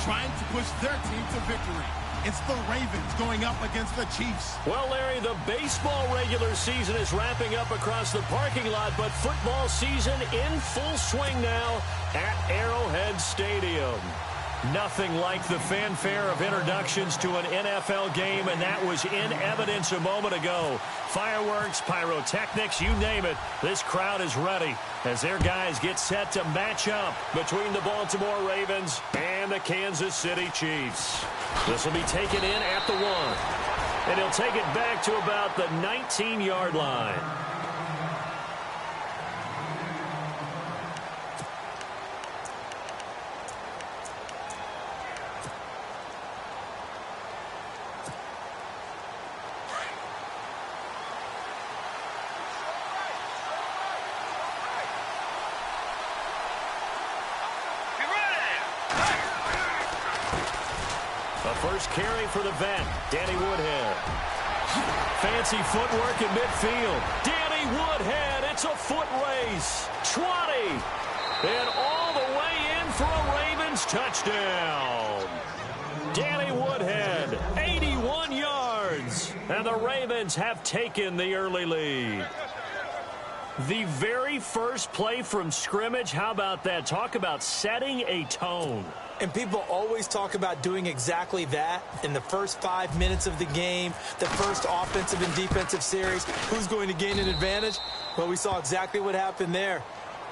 trying to push their team to victory. It's the Ravens going up against the Chiefs. Well, Larry, the baseball regular season is wrapping up across the parking lot, but football season in full swing now at Arrowhead Stadium. Nothing like the fanfare of introductions to an NFL game, and that was in evidence a moment ago. Fireworks, pyrotechnics, you name it. This crowd is ready as their guys get set to match up between the Baltimore Ravens and the Kansas City Chiefs. This will be taken in at the 1, and he'll take it back to about the 19-yard line. First carry for the vet, Danny Woodhead. Fancy footwork in midfield. Danny Woodhead, it's a foot race. 20. And all the way in for a Ravens touchdown. Danny Woodhead, 81 yards. And the Ravens have taken the early lead. The very first play from scrimmage, how about that? Talk about setting a tone. And people always talk about doing exactly that in the first 5 minutes of the game, the first offensive and defensive series. Who's going to gain an advantage? Well, we saw exactly what happened there.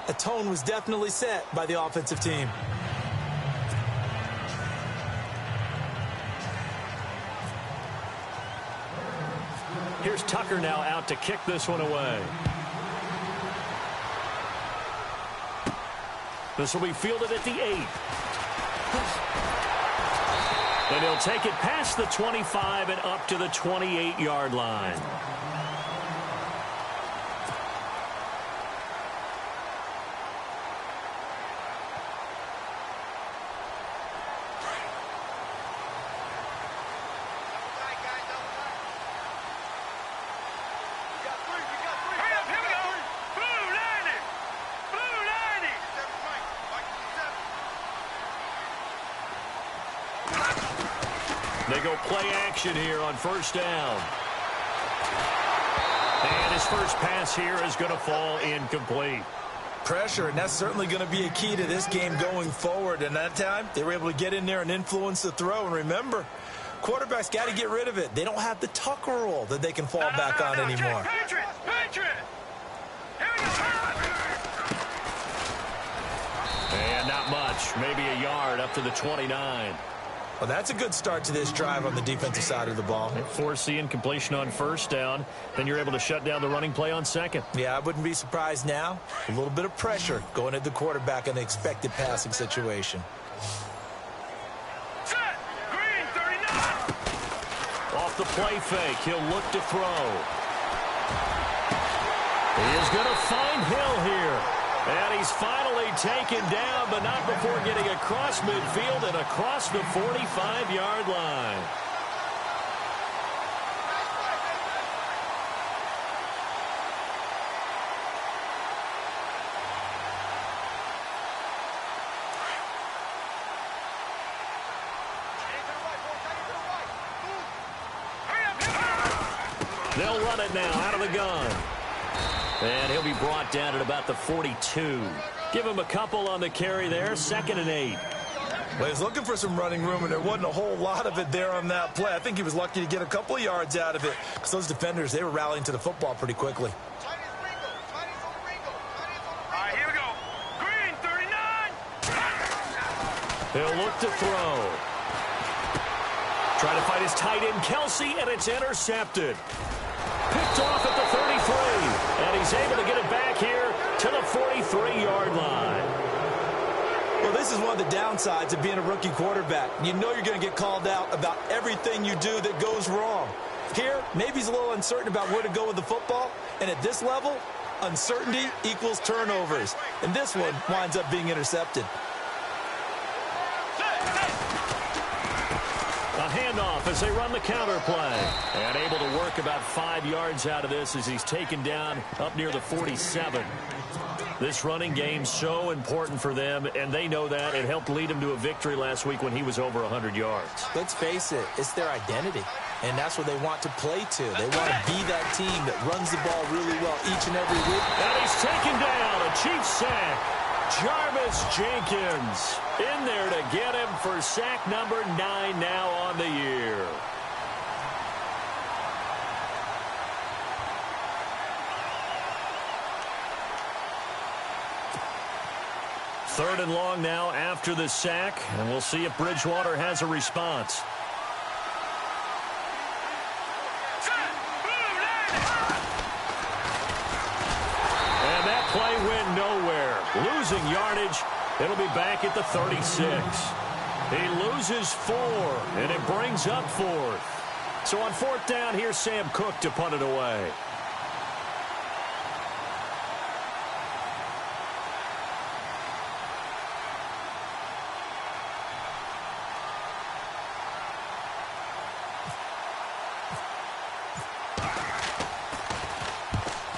A tone was definitely set by the offensive team. Here's Tucker now out to kick this one away. This will be fielded at the 8. And he'll take it past the 25 and up to the 28-yard line. They go play action here on first down. And his first pass here is going to fall incomplete. Pressure, and that's certainly going to be a key to this game going forward. And that time, they were able to get in there and influence the throw. And remember, quarterbacks got to get rid of it. They don't have the Tucker rule that they can fall back on anymore. And not much, maybe a yard up to the 29. Well, that's a good start to this drive on the defensive side of the ball. Force the incompletion on first down. Then you're able to shut down the running play on second. Yeah, I wouldn't be surprised now. A little bit of pressure going at the quarterback in an expected passing situation. Set! Green, 39! Off the play fake, he'll look to throw. He is going to find Hill here. And he's finally taken down, but not before getting across midfield and across the 45-yard line. They'll run it now out of the gun. And he'll be brought down at about the 42. Give him a couple on the carry there, 2nd and 8. Well, he's looking for some running room, and there wasn't a whole lot of it there on that play. I think he was lucky to get a couple of yards out of it because those defenders, they were rallying to the football pretty quickly. All right, here we go. Green, 39! He'll look to throw. Trying to fight his tight end, Kelsey, and it's intercepted. Picked off at the 33, and he's able to get it back here to the 43-yard line. Well, this is one of the downsides of being a rookie quarterback. You know you're going to get called out about everything you do that goes wrong. Here, maybe he's a little uncertain about where to go with the football, and at this level, uncertainty equals turnovers. And this one winds up being intercepted. A handoff as they run the counter play. And able to work about 5 yards out of this as he's taken down up near the 47. This running game's so important for them, and they know that. It helped lead them to a victory last week when he was over 100 yards. Let's face it, it's their identity, and that's what they want to play to. They want to be that team that runs the ball really well each and every week. And he's taken down, a Chiefs sack. Jarvis Jenkins in there to get him for sack number 9 now on the year. Third and long now after the sack, and we'll see if Bridgewater has a response. And that play went nowhere. Losing yardage, it'll be back at the 36. He loses 4, and it brings up 4th. So on 4th down, here's Sam Cook to punt it away.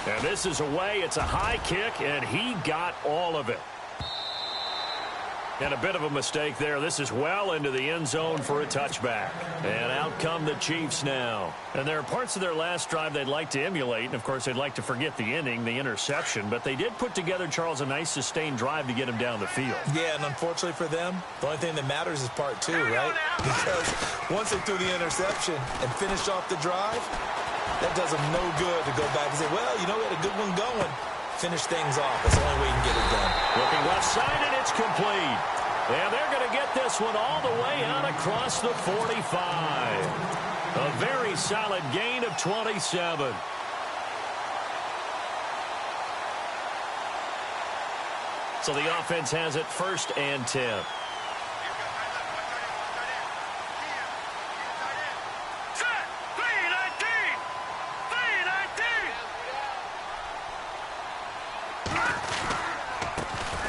And this is away. It's a high kick, and he got all of it. And a bit of a mistake there. This is well into the end zone for a touchback. And out come the Chiefs now. And there are parts of their last drive they'd like to emulate. And, of course, they'd like to forget the inning, the interception. But they did put together, Charles, a nice sustained drive to get him down the field. Yeah, and unfortunately for them, the only thing that matters is part 2, right? Because once they threw the interception and finished off the drive, that does them no good to go back and say, well, you know, we had a good one going. Finish things off. That's the only way you can get it done. Looking left side, and it's complete. And they're going to get this one all the way out across the 45. A very solid gain of 27. So the offense has it 1st and 10.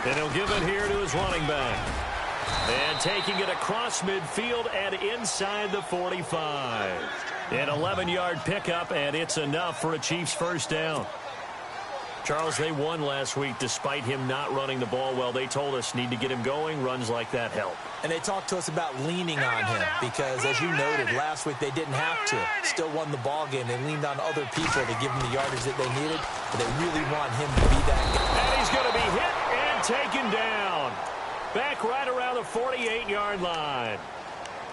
And he'll give it here to his running back. And taking it across midfield and inside the 45. An 11-yard pickup, and it's enough for a Chiefs first down. Charles, they won last week despite him not running the ball well. They told us need to get him going. Runs like that help. And they talked to us about leaning on him because, as you noted, last week they didn't have to. Still won the ball game. They leaned on other people to give him the yardage that they needed, but they really want him to be that guy. And he's going to be hit and taken down. Back right around the 48-yard line.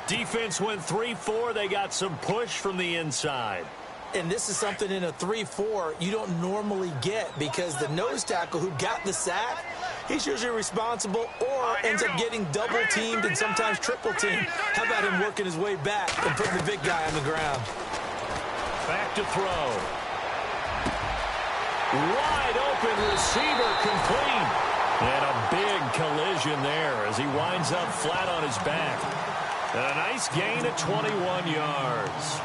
Defense went 3-4. They got some push from the inside. And this is something in a 3-4 you don't normally get because the nose tackle who got the sack, he's usually responsible or ends up getting double-teamed and sometimes triple-teamed. How about him working his way back and putting the big guy on the ground? Back to throw. Wide open receiver complete. And a big collision there as he winds up flat on his back. And a nice gain of 21 yards.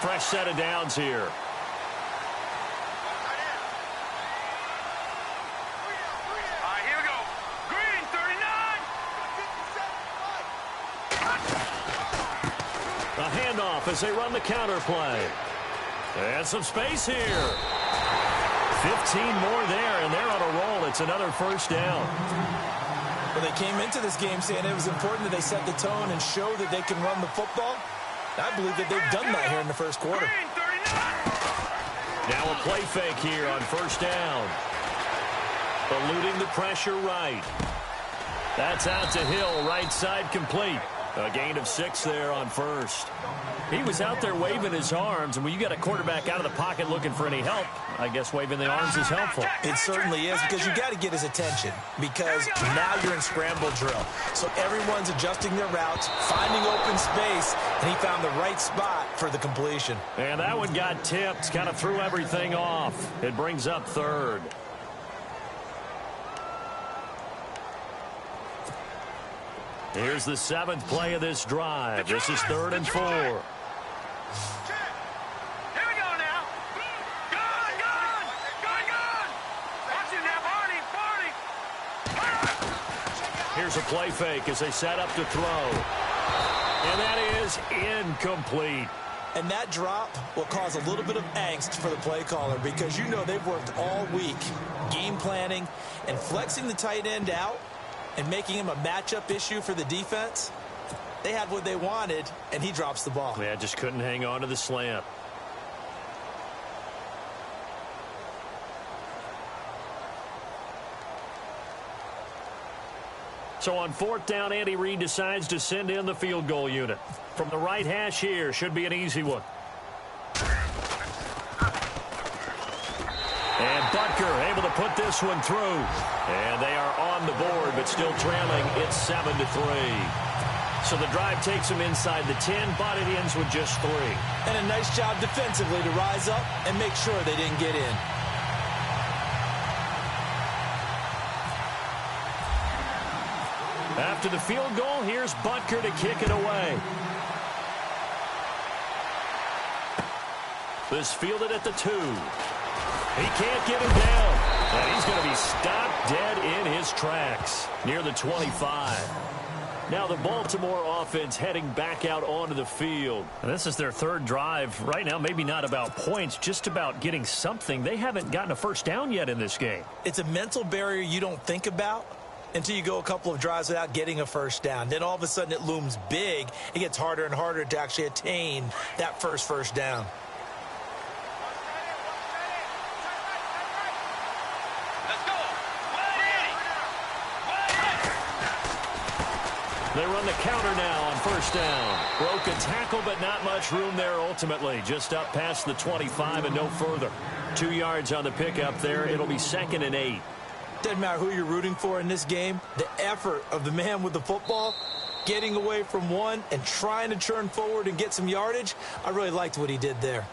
Fresh set of downs here. Here we go. Green, 39. A handoff as they run the counter play. And some space here. 15 more there, and they're on a roll. It's another first down. Well, they came into this game saying it was important that they set the tone and show that they can run the football. I believe that they've done that here in the first quarter. Now a play fake here on first down. Eluding the pressure right. That's out to Hill, right side complete. A gain of 6 there on first. He was out there waving his arms, and when you got a quarterback out of the pocket looking for any help, I guess waving the arms is helpful. It certainly is because you got to get his attention because now you're in scramble drill. So everyone's adjusting their routes, finding open space, and he found the right spot for the completion. And that one got tipped, kind of threw everything off. It brings up 3rd. Here's the 7th play of this drive. This is 3rd and 4. Here we go now. Gone. Watch it now, Barney. Here's a play fake as they set up to throw. And that is incomplete. And that drop will cause a little bit of angst for the play caller because you know they've worked all week game planning and flexing the tight end out and making him a matchup issue for the defense. They had what they wanted, and he drops the ball. Yeah, just couldn't hang on to the slant. So on 4th down, Andy Reid decides to send in the field goal unit. From the right hash here, should be an easy one. And Butker able to put this one through. And they are on the board, but still trailing. It's 7-3. So the drive takes them inside the 10, but it ends with just 3. And a nice job defensively to rise up and make sure they didn't get in. After the field goal, here's Butker to kick it away. This fielded at the 2. He can't get him down. And he's going to be stopped dead in his tracks near the 25. Now the Baltimore offense heading back out onto the field. And this is their 3rd drive. Right now, maybe not about points, just about getting something. They haven't gotten a first down yet in this game. It's a mental barrier you don't think about until you go a couple of drives without getting a first down. Then all of a sudden it looms big. It gets harder and harder to actually attain that first down. They run the counter now on 1st down. Broke a tackle, but not much room there ultimately. Just up past the 25 and no further. 2 yards on the pickup there. It'll be 2nd and 8. Doesn't matter who you're rooting for in this game. The effort of the man with the football, getting away from one and trying to turn forward and get some yardage, I really liked what he did there.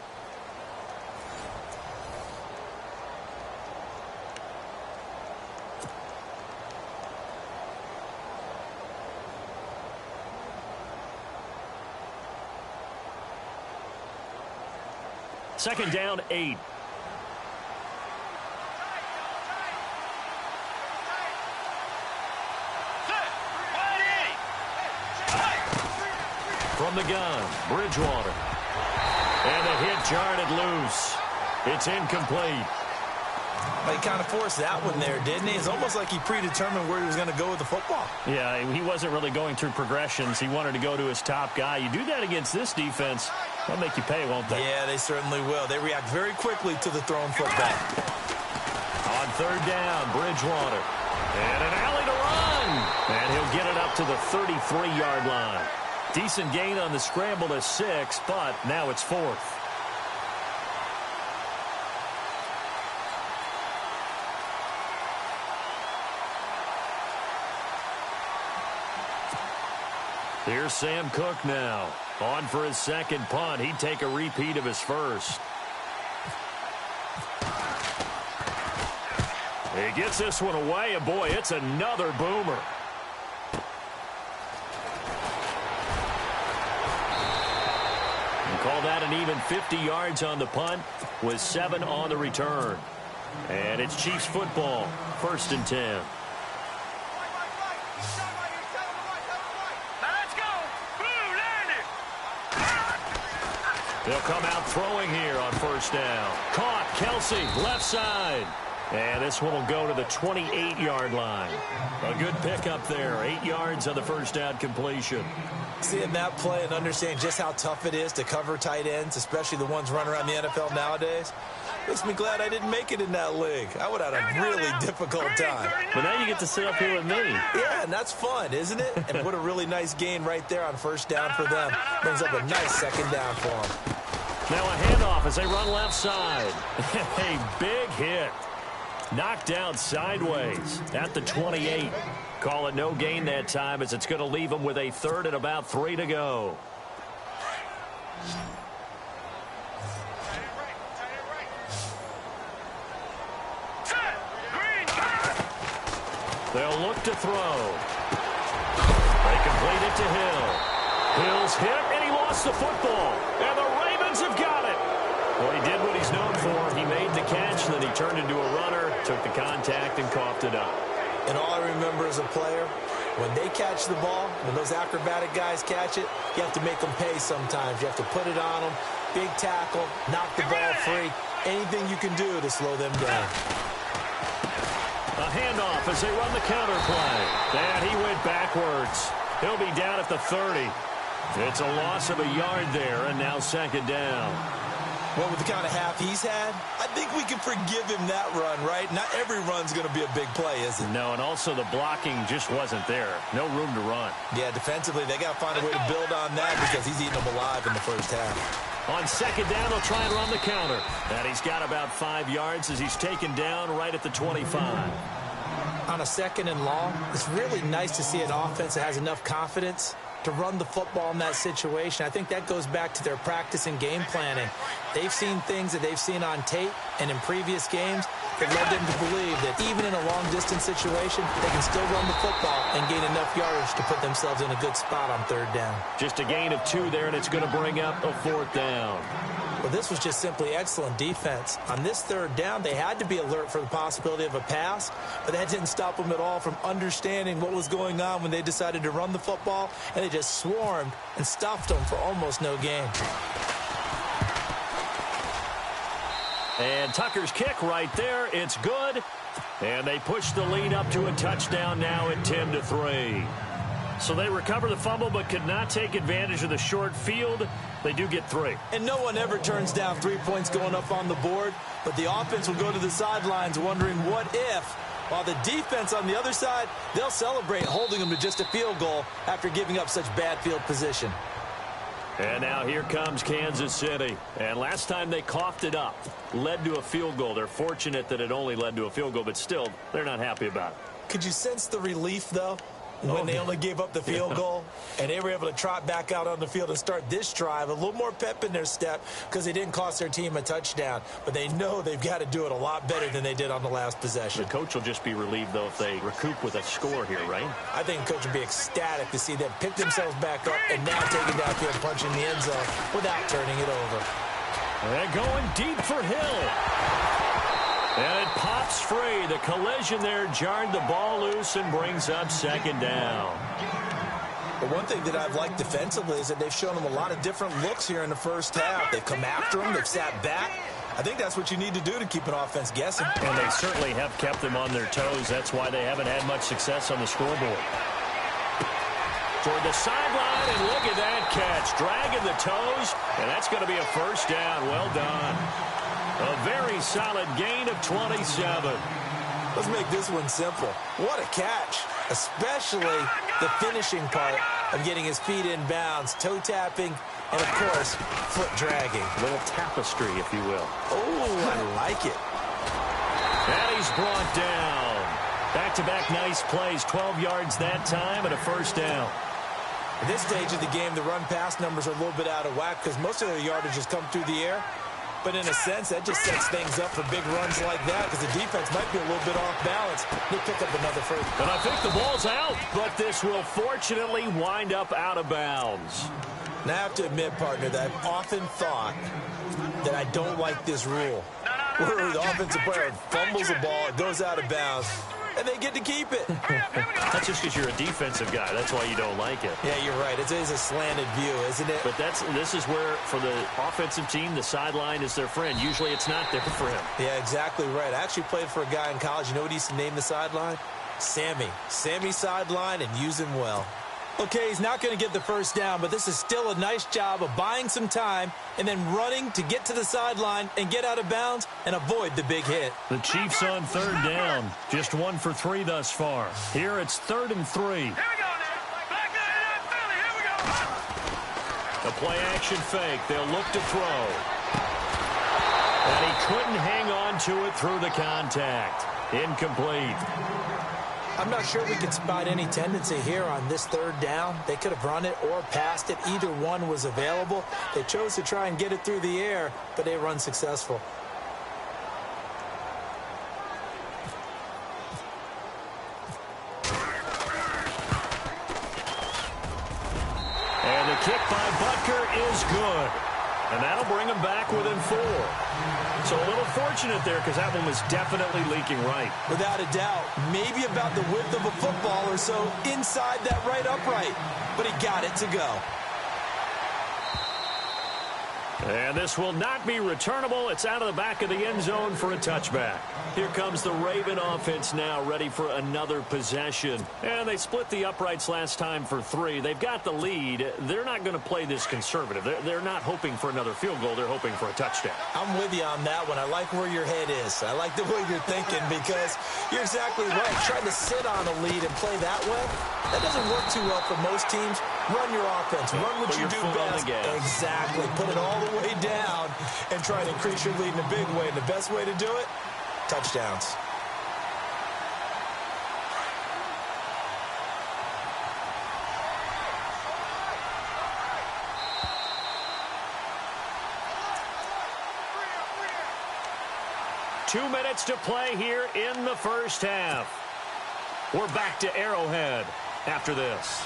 Second down, 8. From the gun, Bridgewater. And the hit jarred it loose. It's incomplete. He kind of forced that one there, didn't he? It's almost like he predetermined where he was going to go with the football. Yeah, he wasn't really going through progressions. He wanted to go to his top guy. You do that against this defense, they'll make you pay, won't they? Yeah, they certainly will. They react very quickly to the thrown football. On 3rd down, Bridgewater. And an alley to run. And he'll get it up to the 33-yard line. Decent gain on the scramble to 6, but now it's 4th. Here's Sam Cook now. On for his 2nd punt. He'd take a repeat of his 1st. He gets this one away, and boy, it's another boomer. And call that an even 50 yards on the punt with 7 on the return. And it's Chiefs football, 1st and 10. They'll come out throwing here on 1st down. Caught, Kelsey, left side. And this one will go to the 28-yard line. A good pickup there. 8 yards on the 1st down completion. Seeing that play and understanding just how tough it is to cover tight ends, especially the ones running around the NFL nowadays, makes me glad I didn't make it in that league. I would have had a really difficult time. But now you get to sit up here with me. Yeah, and that's fun, isn't it? And what a really nice gain right there on 1st down for them. Brings up a nice 2nd down for them. Now a handoff as they run left side. A big hit. Knocked down sideways at the 28. Call it no gain that time as it's going to leave them with a 3rd and about 3 to go. They'll look to throw. They complete it to Hill. Hill's hit, and he lost the football. And the Ravens have got it. Well, he did what he's known for. He made the catch, then he turned into a runner, took the contact, and coughed it up. And all I remember as a player, when they catch the ball, when those acrobatic guys catch it, you have to make them pay sometimes. You have to put it on them, big tackle, knock the ball free. Anything you can do to slow them down. A handoff as they run the counter play. And he went backwards. He'll be down at the 30. It's a loss of a yard there, and now second down. Well, with the kind of half he's had, I think we can forgive him that run, right? Not every run's going to be a big play, is it? No, and also the blocking just wasn't there. No room to run. Yeah, defensively, they got to find a way to build on that because he's eating them alive in the first half. On second down, they'll try and run the counter. And he's got about 5 yards as he's taken down right at the 25. On a second and long, it's really nice to see an offense that has enough confidence to run the football in that situation. I think that goes back to their practice and game planning. They've seen things that they've seen on tape and in previous games that led them to believe that even in a long-distance situation, they can still run the football and gain enough yardage to put themselves in a good spot on third down. Just a gain of 2 there, and it's going to bring up a fourth down. Well, this was just simply excellent defense. On this third down, they had to be alert for the possibility of a pass, but that didn't stop them at all from understanding what was going on when they decided to run the football, and they just swarmed and stuffed them for almost no gain. And Tucker's kick right there. It's good. And they push the lead up to a touchdown now at 10-3. So they recover the fumble but could not take advantage of the short field. They do get 3. And no one ever turns down 3 points going up on the board, but the offense will go to the sidelines wondering what if. While the defense on the other side, they'll celebrate holding them to just a field goal after giving up such bad field position. And now here comes Kansas City. And last time they coughed it up, led to a field goal. They're fortunate that it only led to a field goal, but still, they're not happy about it. Could you sense the relief, though, when they only gave up the field goal and they were able to trot back out on the field and start this drive? A little more pep in their step because they didn't cost their team a touchdown, but they know they've got to do it a lot better than they did on the last possession. The coach will just be relieved, though, if they recoup with a score here, right? I think the coach will be ecstatic to see them pick themselves back up and now taking downfield, punching the end zone without turning it over. They're going deep for Hill. And it pops free. The collision there jarred the ball loose and brings up second down. But one thing that I've liked defensively is that they've shown them a lot of different looks here in the first half. They've come after them. They've sat back. I think that's what you need to do to keep an offense guessing. And they certainly have kept them on their toes. That's why they haven't had much success on the scoreboard. Toward the sideline, and look at that catch. Dragging the toes, and that's going to be a first down. Well done. A very solid gain of 27. Let's make this one simple. What a catch, especially the finishing part of getting his feet in bounds, toe tapping, and, of course, foot dragging. A little tapestry, if you will. Oh, I like it. And he's brought down. Back-to-back nice plays, 12 yards that time, and a first down. At this stage of the game, the run-pass numbers are a little bit out of whack because most of their yardage has come through the air. But in a sense, that just sets things up for big runs like that because the defense might be a little bit off balance. They'll pick up another first. And I think the ball's out, but this will fortunately wind up out of bounds. Now, I have to admit, partner, that I've often thought that I don't like this rule. Where the offensive player fumbles the ball, it goes out of bounds, and they get to keep it. That's just because you're a defensive guy. That's why you don't like it. Yeah, you're right. It is a slanted view, isn't it? But this is where, for the offensive team, the sideline is their friend. Usually it's not there for him. Yeah, exactly right. I actually played for a guy in college. You know what he used to name the sideline? Sammy. Sammy sideline, and use him well. Okay, he's not going to get the first down, but this is still a nice job of buying some time and then running to get to the sideline and get out of bounds and avoid the big hit. The Chiefs on third down. Just 1 for 3 thus far. Here it's 3rd and 3. Here we go now. Back to Philly. Here we go. A play-action fake. They'll look to throw. And he couldn't hang on to it through the contact. Incomplete. I'm not sure we could spot any tendency here on this third down. They could have run it or passed it. Either one was available. They chose to try and get it through the air, but they were unsuccessful. And the kick by Butker is good. And that'll bring them back within 4. So a little fortunate there because that one was definitely leaking right. Without a doubt. Maybe about the width of a football or so inside that right upright. But he got it to go. And this will not be returnable. It's out of the back of the end zone for a touchback. Here comes the Raven offense now, ready for another possession. And they split the uprights last time for 3. They've got the lead. They're not going to play this conservative. They're not hoping for another field goal. They're hoping for a touchdown. I'm with you on that one. I like where your head is. I like the way you're thinking because you're exactly right. Trying to sit on a lead and play that way, that doesn't work too well for most teams. Run your offense. Run what you do best. Exactly. Put it all the way down and try to increase your lead in a big way. And the best way to do it, touchdowns. Two minutes to play here in the first half. We're back to Arrowhead after this.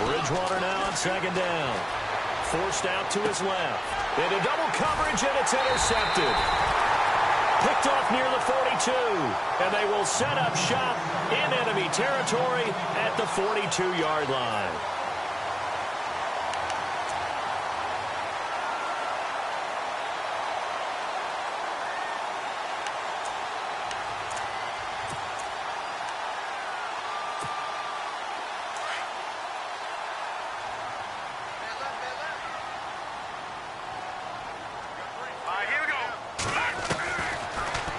Bridgewater now on second down. Forced out to his left. Into double coverage, and it's intercepted. Picked off near the 42. And they will set up shop in enemy territory at the 42-yard line.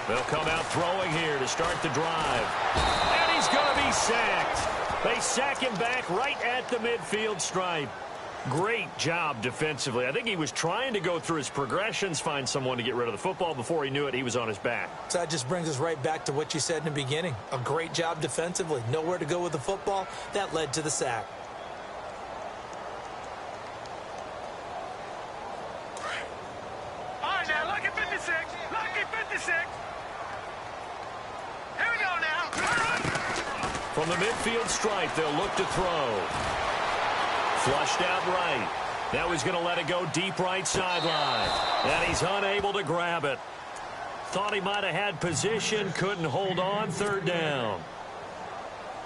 They'll come out throwing here to start the drive. And he's going to be sacked. They sack him back right at the midfield stripe. Great job defensively. I think he was trying to go through his progressions, find someone to get rid of the football. Before he knew it, he was on his back. So that just brings us right back to what you said in the beginning. A great job defensively. Nowhere to go with the football. That led to the sack. All right, now, lucky 56. Lucky 56. Here we go now. From the midfield stripe, they'll look to throw. Flushed out right. Now he's going to let it go deep right sideline. And he's unable to grab it. Thought he might have had position, couldn't hold on, third down.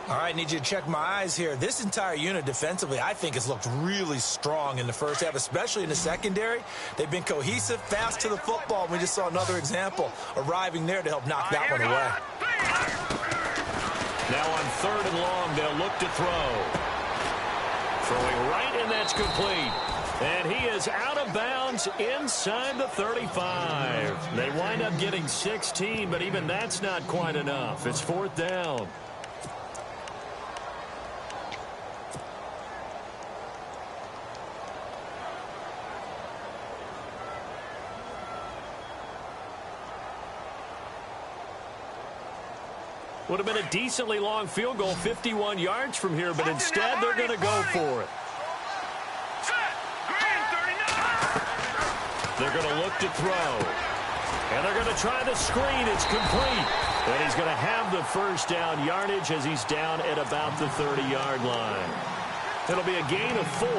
All right, need you to check my eyes here. This entire unit defensively, I think, has looked really strong in the first half, especially in the secondary. They've been cohesive, fast to the football. We just saw another example arriving there to help knock that one away. Now on third and long, they'll look to throw. Throwing right, and that's complete. And he is out of bounds inside the 35. They wind up getting 16, but even that's not quite enough. It's fourth down. Would have been a decently long field goal, 51 yards from here, but instead they're going to go for it. They're going to look to throw. And they're going to try the screen. It's complete. And he's going to have the first down yardage as he's down at about the 30-yard line. It'll be a gain of 4.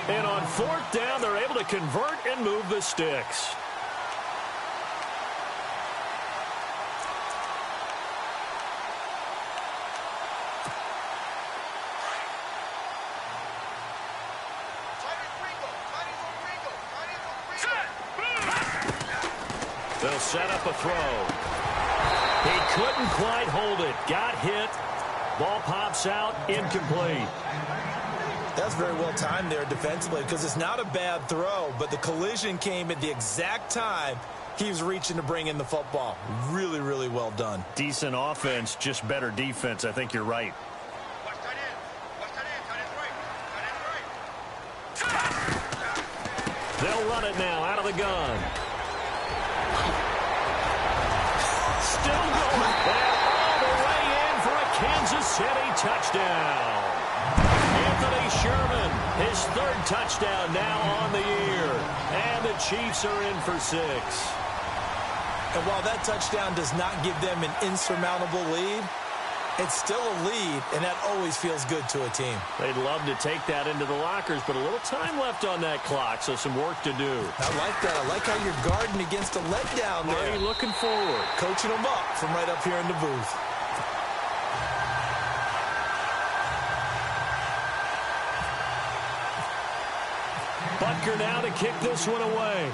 And on fourth down, they're able to convert and move the sticks. They'll set up a throw. He couldn't quite hold it. Got hit. Ball pops out. Incomplete. That's very well timed there defensively because it's not a bad throw, but the collision came at the exact time he was reaching to bring in the football. Really, really well done. Decent offense, just better defense. I think you're right. They'll run it now out of the gun. Still going. And all the way in for a Kansas City touchdown. Anthony Sherman, his third touchdown now on the year. And the Chiefs are in for 6. And while that touchdown does not give them an insurmountable lead, It's still a lead, and that always feels good to a team. They'd love to take that into the lockers, but a little time left on that clock, so some work to do. I like that. I like how you're guarding against a letdown there. Marty looking forward. Coaching them up from right up here in the booth. Butker now to kick this one away.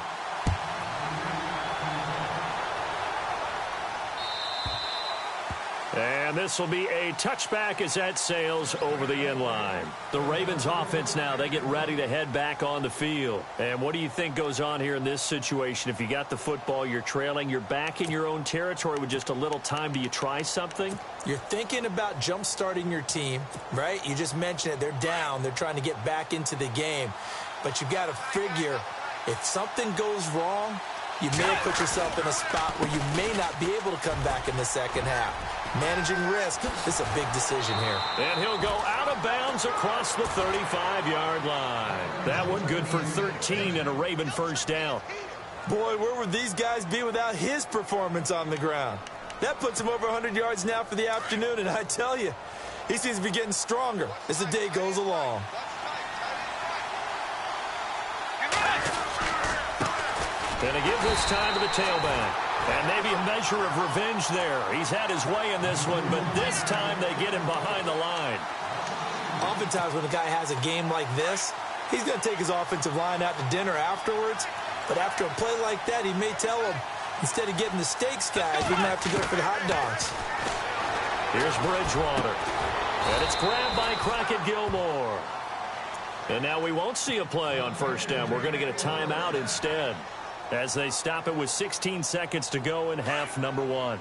And this will be a touchback as that sails over the end line. The Ravens offense now, they get ready to head back on the field. And what do you think goes on here in this situation? If you got the football, you're trailing, you're back in your own territory with just a little time. Do you try something? You're thinking about jump-starting your team, right? You just mentioned it. They're down. They're trying to get back into the game. But you've got to figure, if something goes wrong, you may have put yourself in a spot where you may not be able to come back in the second half. Managing risk, this is a big decision here. And he'll go out of bounds across the 35-yard line. That one good for 13 and a Raven first down. Boy, where would these guys be without his performance on the ground? That puts him over 100 yards now for the afternoon, and I tell you, he seems to be getting stronger as the day goes along. Gonna give this time to the tailback. And maybe a measure of revenge there. He's had his way in this one, but this time they get him behind the line. Oftentimes when a guy has a game like this, he's going to take his offensive line out to dinner afterwards. But after a play like that, he may tell him, instead of getting the steaks, guys, we're going to have to go for the hot dogs. Here's Bridgewater. And it's grabbed by Crockett Gilmore. And now we won't see a play on first down. We're going to get a timeout instead, as they stop it with 16 seconds to go in half number one.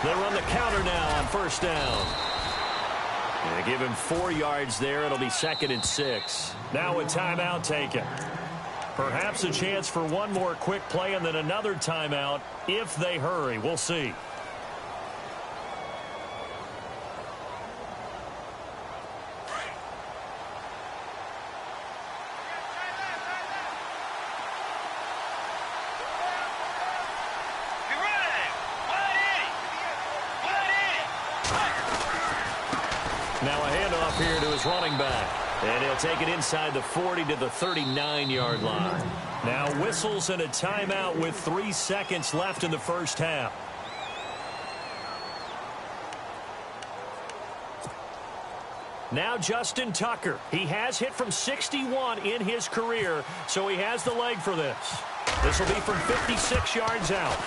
They run the counter now on first down. They give him 4 yards there. It'll be 2nd and 6. Now a timeout taken. Perhaps a chance for one more quick play and then another timeout if they hurry. We'll see. Now a handoff here to his running back. And he'll take it inside the 40 to the 39-yard line. Now whistles and a timeout with 3 seconds left in the first half. Now Justin Tucker. He has hit from 61 in his career, so he has the leg for this. This will be from 56 yards out.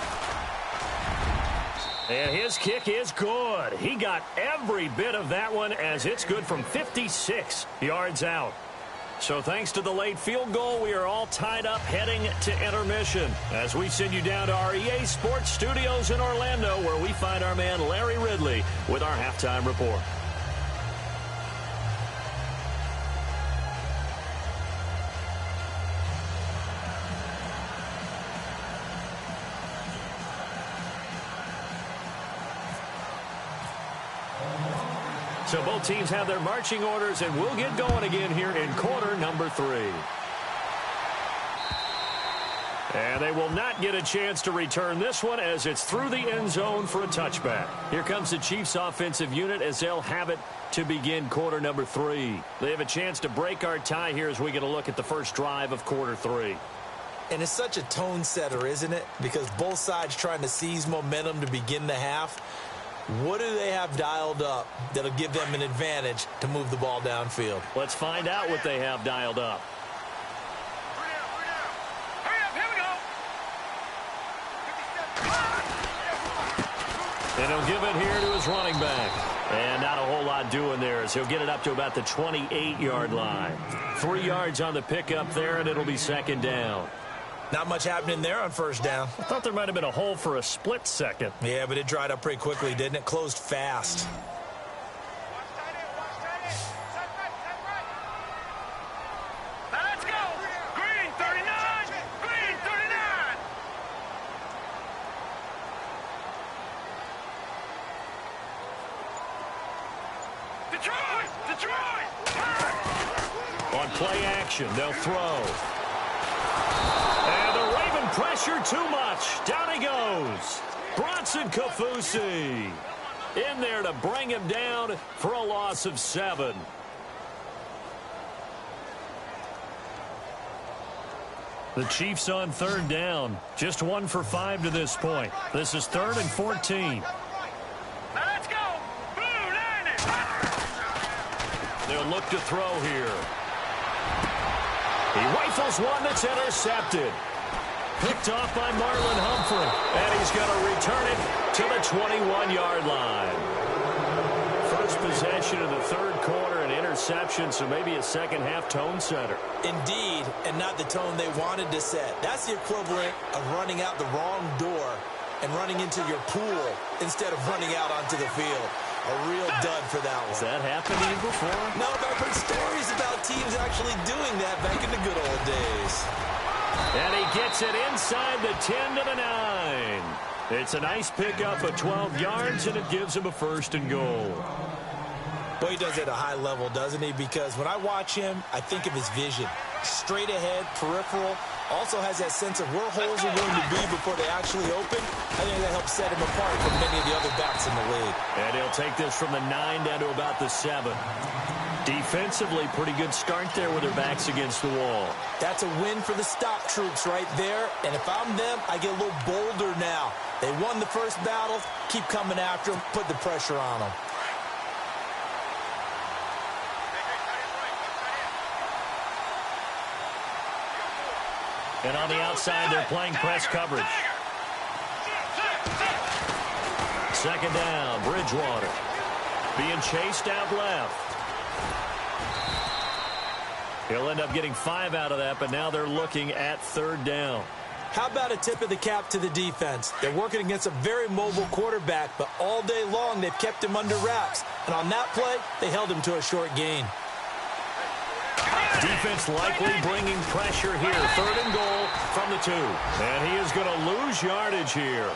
And his kick is good. He got every bit of that one, as it's good from 56 yards out. So thanks to the late field goal, we are all tied up heading to intermission, as we send you down to our EA Sports Studios in Orlando, where we find our man Larry Ridley with our halftime report. So both teams have their marching orders, and we'll get going again here in quarter number 3. And they will not get a chance to return this one, as it's through the end zone for a touchback. Here comes the Chiefs offensive unit as they'll have it to begin quarter number 3. They have a chance to break our tie here as we get a look at the first drive of quarter 3. And it's such a tone setter, isn't it? Because both sides trying to seize momentum to begin the half. What do they have dialed up that'll give them an advantage to move the ball downfield? Let's find out what they have dialed up. Hurry up, here we go. And he'll give it here to his running back. And not a whole lot doing there, as he'll get it up to about the 28-yard line. 3 yards on the pickup there, and it'll be 2nd down. Not much happening there on first down. I thought there might have been a hole for a split second. Yeah, but it dried up pretty quickly, didn't it? Closed fast. Now let's go. Green 39. Green 39. Detroit. Detroit. On play action, they'll throw. And the pressure too much. Down he goes. Bronson Kafusi in there to bring him down for a loss of 7. The Chiefs on 3rd down. Just 1 for 5 to this point. This is 3rd and 14. Let's go. Blue line it. They'll look to throw here. He rifles one that's intercepted. Picked off by Marlon Humphrey. And he's going to return it to the 21-yard line. First possession of the 3rd quarter, an interception, so maybe a second-half tone setter. Indeed, and not the tone they wanted to set. That's the equivalent of running out the wrong door and running into your pool instead of running out onto the field. A real dud for that one. Has that happened to you before? No, but I've heard stories about teams actually doing that back in the good old days. And he gets it inside the 10 to the 9. It's a nice pickup of 12 yards, and it gives him a 1st and goal. Well, he does it at a high level, doesn't he? Because when I watch him, I think of his vision. Straight ahead, peripheral. Also has that sense of where holes are going to be before they actually open. I think that helps set him apart from many of the other backs in the league. And he'll take this from the 9 down to about the 7. Defensively, pretty good start there with their backs against the wall. That's a win for the stop troops right there. And if I'm them, I get a little bolder now. They won the first battle. Keep coming after them. Put the pressure on them. And on the outside, they're playing press coverage. 2nd down, Bridgewater. Being chased out left. He'll end up getting 5 out of that, but now they're looking at 3rd down. How about a tip of the cap to the defense? They're working against a very mobile quarterback, but all day long they've kept him under wraps. And on that play, they held him to a short gain. Defense likely bringing pressure here. 3rd and goal from the 2. And he is going to lose yardage here.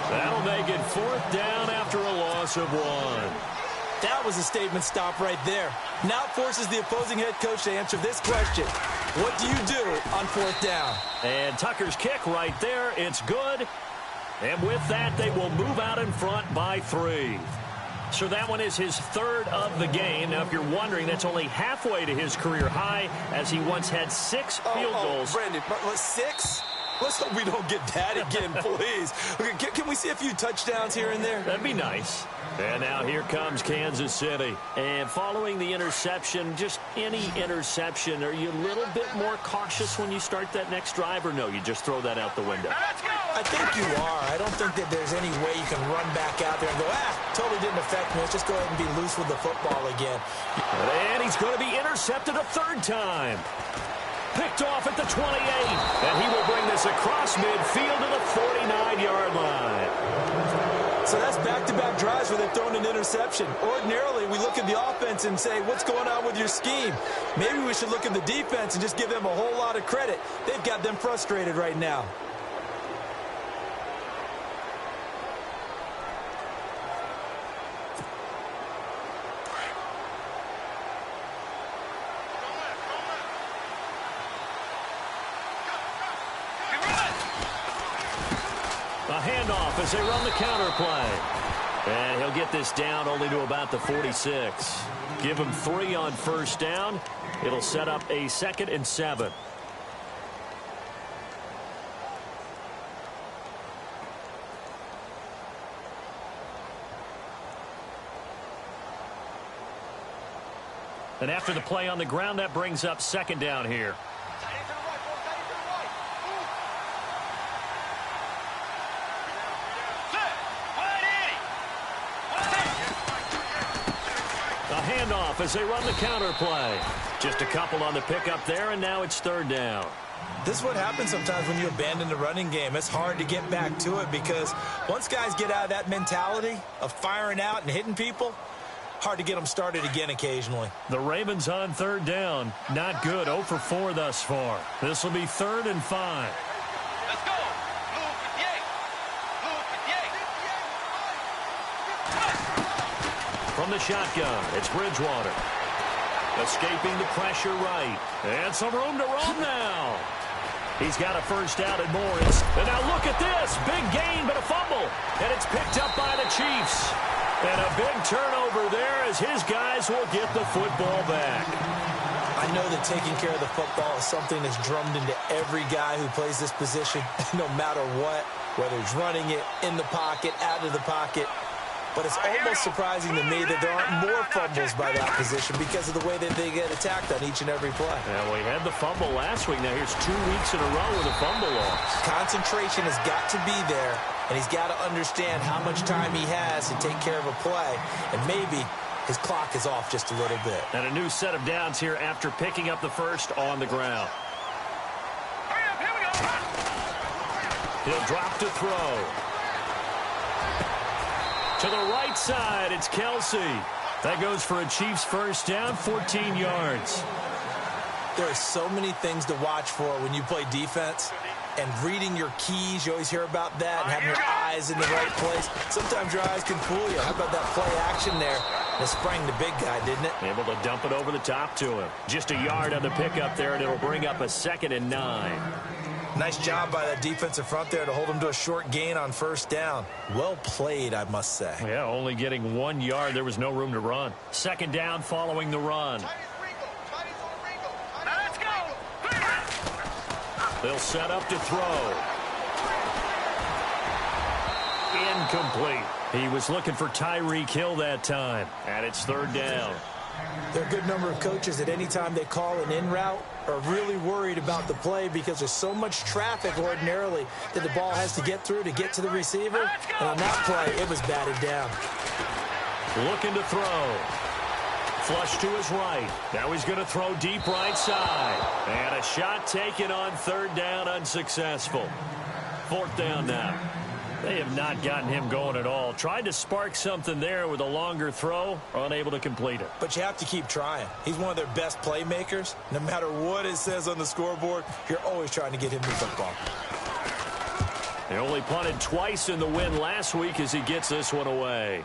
That'll make it 4th down after a loss of 1. That was a statement stop right there. Now it forces the opposing head coach to answer this question. What do you do on 4th down? And Tucker's kick right there. It's good. And with that, they will move out in front by 3. So that one is his 3rd of the game. Now, if you're wondering, that's only halfway to his career high, as he once had 6 field goals. Brandon, 6? Let's hope we don't get that again, please. Okay, can we see a few touchdowns here and there? That'd be nice. And now here comes Kansas City. And following the interception, just any interception, are you a little bit more cautious when you start that next drive, or no, you just throw that out the window? I think you are. I don't think that there's any way you can run back out there and go, totally didn't affect me. Let's just go ahead and be loose with the football again. And he's going to be intercepted a 3rd time. Picked off at the 28. And he will bring this across midfield to the 49-yard line. So that's back-to-back drives where they've thrown an interception. Ordinarily, we look at the offense and say, what's going on with your scheme? Maybe we should look at the defense and just give them a whole lot of credit. They've got them frustrated right now. A handoff as they run the counter play. And he'll get this down only to about the 46. Give him 3 on 1st down. It'll set up a 2nd and 7. And after the play on the ground, that brings up 2nd down here. Handoff as they run the counter play. Just a couple on the pickup there, and now it's 3rd down. This is what happens sometimes when you abandon the running game. It's hard to get back to it because once guys get out of that mentality of firing out and hitting people, hard to get them started again occasionally. The Ravens on 3rd down. Not good. 0 for 4 thus far. This will be 3rd and 5. Let's go. Blue 58. Blue 58. From the shotgun, it's He's got a first down and more. And now look at this. Big gain, but a fumble. And it's picked up by the Chiefs. And a big turnover there as his guys will get the football back. I know that taking care of the football is something that's drummed into every guy who plays this position, no matter what, whether he's running it, in the pocket, out of the pocket. But it's almost surprising to me that there aren't more fumbles by that position because of the way that they get attacked on each and every play. Yeah, well, he had the fumble last week. Now here's 2 weeks in a row with a fumble loss. Concentration has got to be there, and he's got to understand how much time he has to take care of a play, and maybe his clock is off just a little bit. And a new set of downs here after picking up the first on the ground. Here we go. He'll drop to throw. To the right side, it's Kelsey. That goes for a Chiefs first down, 14 yards. There are so many things to watch for when you play defense. And reading your keys, you always hear about that, and having your eyes in the right place. Sometimes your eyes can fool you. How about that play action there? It sprang the big guy, didn't it? Able to dump it over the top to him. Just a yard on the pickup there, and it'll bring up a 2nd and 9. Nice job by that defensive front there to hold him to a short gain on first down. Well played, I must say. Yeah, only getting 1 yard. There was no room to run. 2nd down following the run. Let's go. They'll set up to throw. Incomplete. He was looking for Tyreek Hill that time. And it's 3rd down. There are a good number of coaches that any time they call an in route are really worried about the play because there's so much traffic ordinarily that the ball has to get through to get to the receiver. And on that play, it was batted down. Looking to throw. Flush to his right. Now he's going to throw deep right side. And a shot taken on 3rd down, unsuccessful. 4th down now. They have not gotten him going at all. Tried to spark something there with a longer throw, unable to complete it. But you have to keep trying. He's one of their best playmakers. No matter what it says on the scoreboard, you're always trying to get him the football. They only punted twice in the win last week as he gets this one away.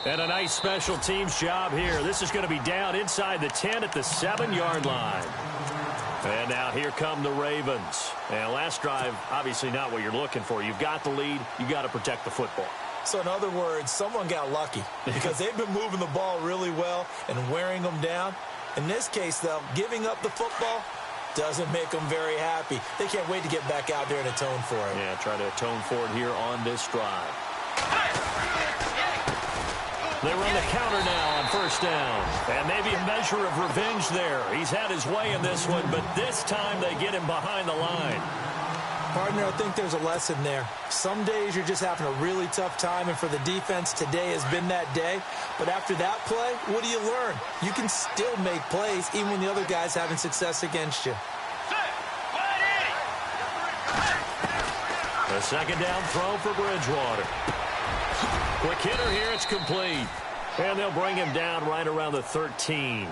And a nice special teams job here. This is going to be down inside the 10 at the 7-yard line. And now here come the Ravens. And last drive, obviously not what you're looking for. You've got the lead. You've got to protect the football. So in other words, someone got lucky because they've been moving the ball really well and wearing them down. In this case, though, giving up the football doesn't make them very happy. They can't wait to get back out there and atone for it. Yeah, try to atone for it here on this drive. They run the counter now on first down. And maybe a measure of revenge there. He's had his way in this one, but this time they get him behind the line. Partner, I think there's a lesson there. Some days you're just having a really tough time, and for the defense, today has been that day. But after that play, what do you learn? You can still make plays even when the other guy's having success against you. A 2nd down throw for Bridgewater. Quick hitter here, it's complete. And they'll bring him down right around the 13.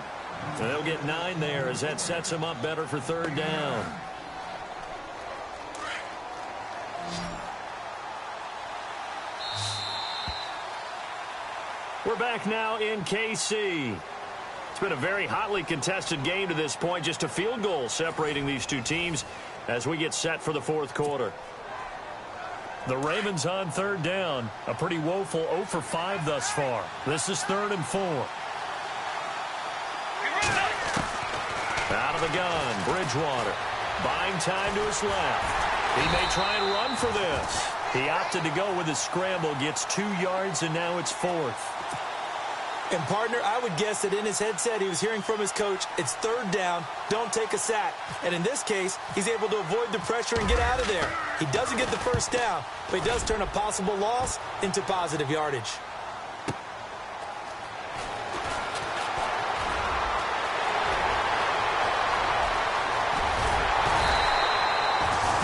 And they'll get 9 there as that sets him up better for 3rd down. We're back now in KC. It's been a very hotly contested game to this point. Just a field goal separating these two teams as we get set for the 4th quarter. The Ravens on 3rd down. A pretty woeful 0 for 5 thus far. This is 3rd and 4. Out of the gun, Bridgewater. Buying time to his left. He may try and run for this. He opted to go with a scramble, gets 2 yards, and now it's 4th. And, partner, I would guess that in his headset he was hearing from his coach, it's 3rd down, don't take a sack. And in this case, he's able to avoid the pressure and get out of there. He doesn't get the first down, but he does turn a possible loss into positive yardage.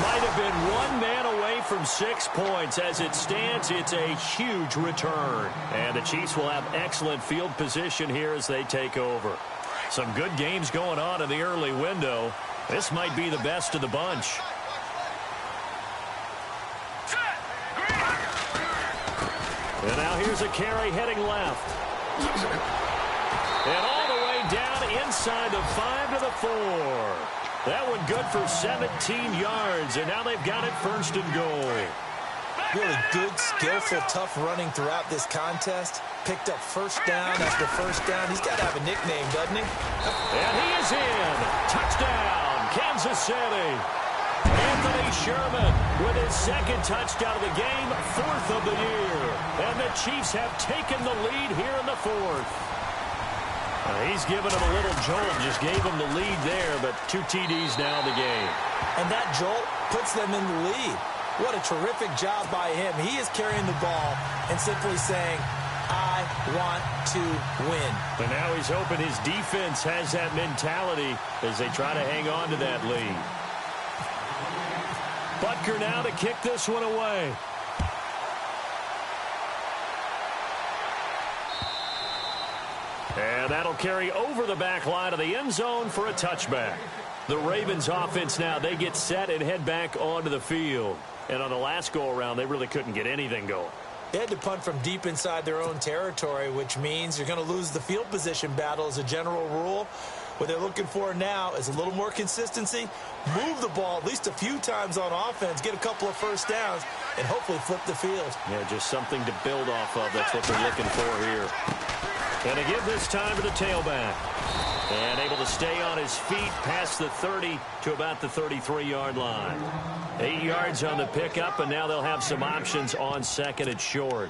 Might have been 1 man away from 6 points. As it stands, it's a huge return. And the Chiefs will have excellent field position here as they take over. Some good games going on in the early window. This might be the best of the bunch. And now here's a carry heading left. And all the way down inside the 5 to the 4. That one good for 17 yards, and now they've got it first and goal. Really good, skillful, tough running throughout this contest. Picked up first down after first down. He's got to have a nickname, doesn't he? And he is in. Touchdown, Kansas City. Anthony Sherman with his second touchdown of the game, 4th of the year. And the Chiefs have taken the lead here in the 4th. He's given him a little jolt, just gave him the lead there, but 2 TDs now in the game. And that jolt puts them in the lead. What a terrific job by him. He is carrying the ball and simply saying, I want to win. And now he's hoping his defense has that mentality as they try to hang on to that lead. Butker now to kick this one away. And that'll carry over the back line of the end zone for a touchback. The Ravens offense now, they get set and head back onto the field. And on the last go-around, they really couldn't get anything going. They had to punt from deep inside their own territory, which means you're going to lose the field position battle as a general rule. What they're looking for now is a little more consistency, move the ball at least a few times on offense, get a couple of first downs, and hopefully flip the field. Yeah, just something to build off of. That's what they're looking for here. And to give this time to the tailback. And able to stay on his feet past the 30 to about the 33-yard line. 8 yards on the pickup, and now they'll have some options on second and short.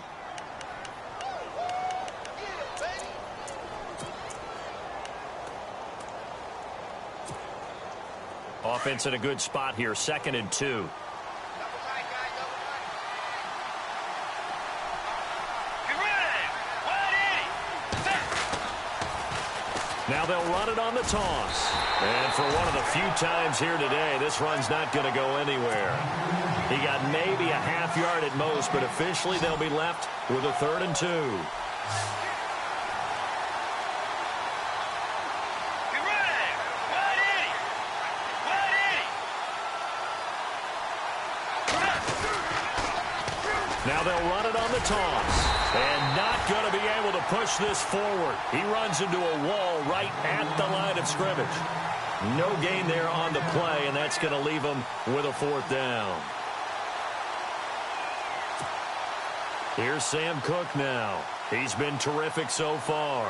Offense in a good spot here, 2nd and 2. Now they'll run it on the toss. And for one of the few times here today, this run's not going to go anywhere. He got maybe a half yard at most, but officially they'll be left with a 3rd and 2. Now they'll run it on the toss. And not going to be able to push this forward. He runs into a wall right at the line of scrimmage. No gain there on the play, and that's going to leave him with a 4th down. Here's Sam Cook now. He's been terrific so far.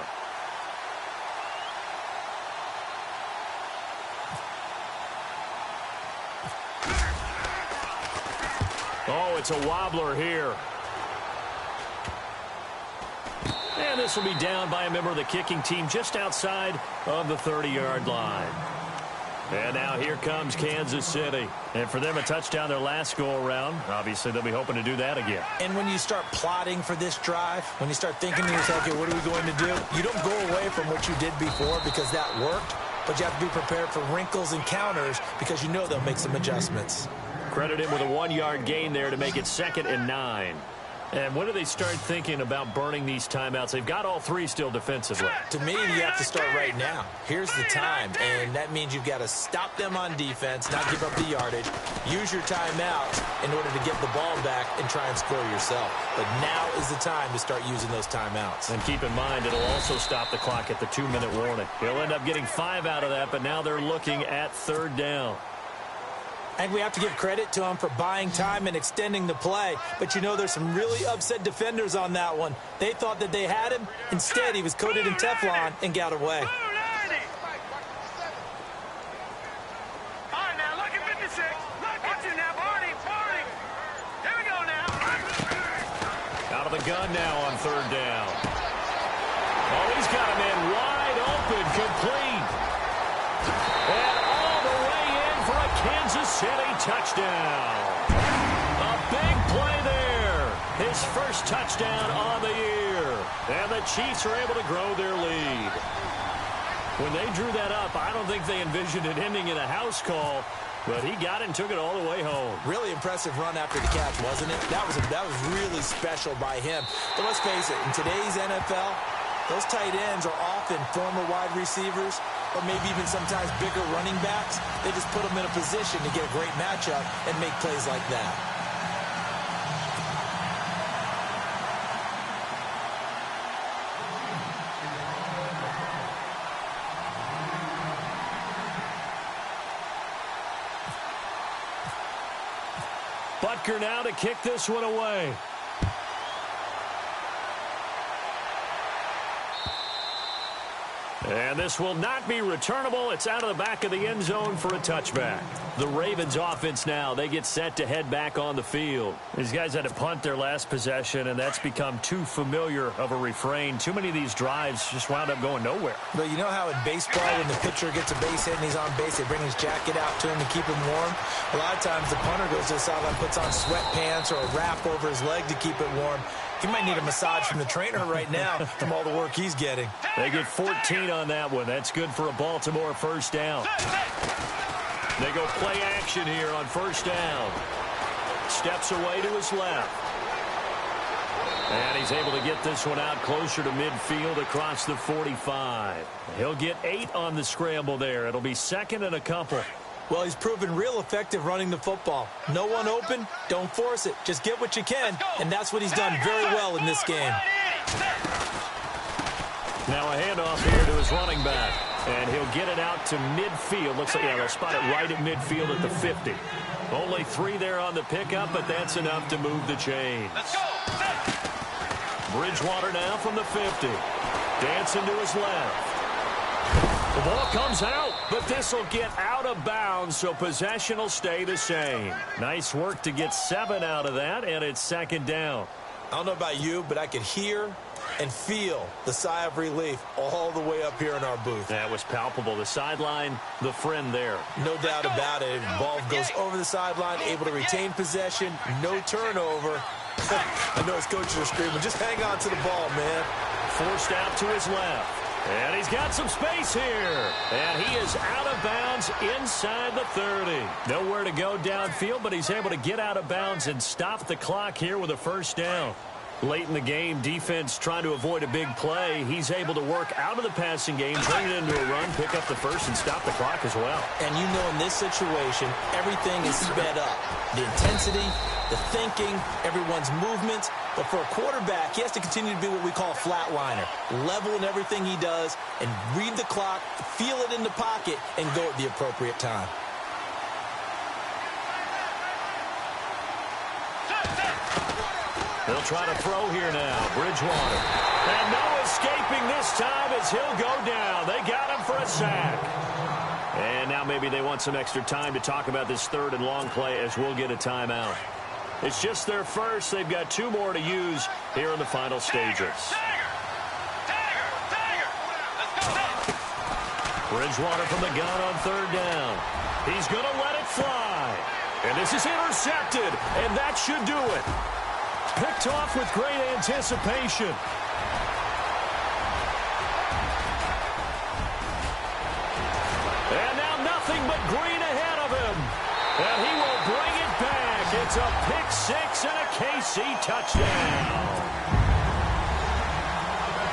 Oh, it's a wobbler here. And this will be down by a member of the kicking team just outside of the 30-yard line. And now here comes Kansas City. And for them, a touchdown their last go-around. Obviously, they'll be hoping to do that again. And when you start plotting for this drive, when you start thinking to yourself, okay, what are we going to do? You don't go away from what you did before because that worked, but you have to be prepared for wrinkles and counters because you know they'll make some adjustments. Credit him with a 1-yard gain there to make it 2nd and 9. And when do they start thinking about burning these timeouts? They've got all 3 still defensively. To me, you have to start right now. Here's the time, and that means you've got to stop them on defense, not give up the yardage, use your timeouts in order to get the ball back and try and score yourself. But now is the time to start using those timeouts. And keep in mind, it'll also stop the clock at the 2-minute warning. He'll end up getting 5 out of that, but now they're looking at 3rd down. And we have to give credit to him for buying time and extending the play. But you know there's some really upset defenders on that one. They thought that they had him. Instead, he was coated in Teflon and got away. Out of the gun now on 3rd down. Oh, he's got him in wide open, complete. And all the way in for a Kansas City touchdown. A big play there. His first touchdown on the year. And the Chiefs are able to grow their lead. When they drew that up, I don't think they envisioned it ending in a house call. But he got it and took it all the way home. Really impressive run after the catch, wasn't it? That was really special by him. But let's face it, in today's NFL, those tight ends are often former wide receivers or maybe even sometimes bigger running backs. They just put them in a position to get a great matchup and make plays like that. Butker now to kick this one away. And this will not be returnable. It's out of the back of the end zone for a touchback. The Ravens offense now, they get set to head back on the field. These guys had to punt their last possession, and that's become too familiar of a refrain. Too many of these drives just wound up going nowhere. But you know how in baseball, when the pitcher gets a base hit and he's on base, they bring his jacket out to him to keep him warm? A lot of times the punter goes to the sideline, puts on sweatpants or a wrap over his leg to keep it warm. He might need a massage from the trainer right now from all the work he's getting. They get 14 on that one. That's good for a Baltimore first down. They go play action here on first down. Steps away to his left. And he's able to get this one out closer to midfield across the 45. He'll get 8 on the scramble there. It'll be second and a couple. Well, he's proven real effective running the football. No one open, don't force it. Just get what you can, and that's what he's done very well in this game. Now a handoff here to his running back, and he'll get it out to midfield. Looks like, yeah, they'll spot it right at midfield at the 50. Only 3 there on the pickup, but that's enough to move the chains. Bridgewater now from the 50. Dancing to his left. The ball comes out, but this will get out of bounds, so possession will stay the same. Nice work to get 7 out of that, and it's second down. I don't know about you, but I could hear and feel the sigh of relief all the way up here in our booth. That was palpable. The sideline, the friend there. No doubt about it. Ball goes over the sideline, able to retain possession, no turnover. I know his coaches are screaming, just hang on to the ball, man. Forced out to his left. And he's got some space here. And he is out of bounds inside the 30. Nowhere to go downfield, but he's able to get out of bounds and stop the clock here with a first down. Late in the game, defense trying to avoid a big play. He's able to work out of the passing game, turn it into a run, pick up the first, and stop the clock as well. And you know in this situation, everything is sped up. The intensity, the thinking, everyone's movement. But for a quarterback, he has to continue to be what we call a flatliner. Level in everything he does and read the clock, feel it in the pocket, and go at the appropriate time. They'll try to throw here now. Bridgewater. And no escaping this time as he'll go down. They got him for a sack. And now maybe they want some extra time to talk about this third and long play as we'll get a timeout. It's just their first. They've got 2 more to use here in the final stages. Bridgewater from the gun on third down. He's going to let it fly. And this is intercepted. And that should do it. Picked off with great anticipation. And now nothing but green ahead of him. And he will bring it back. It's a pick 6 and a KC touchdown.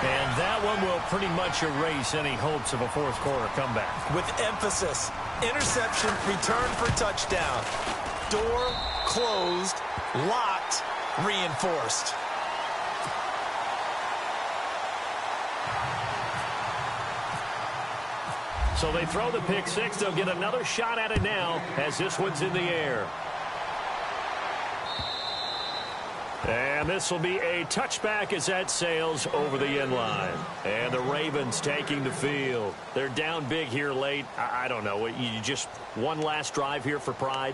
And that one will pretty much erase any hopes of a fourth quarter comeback. With emphasis, interception, return for touchdown. Door closed, locked, reinforced. So they throw the pick 6. They'll get another shot at it now as this one's in the air. And this will be a touchback as that sails over the end line. And the Ravens taking the field. They're down big here late. I don't know. You just one last drive here for pride?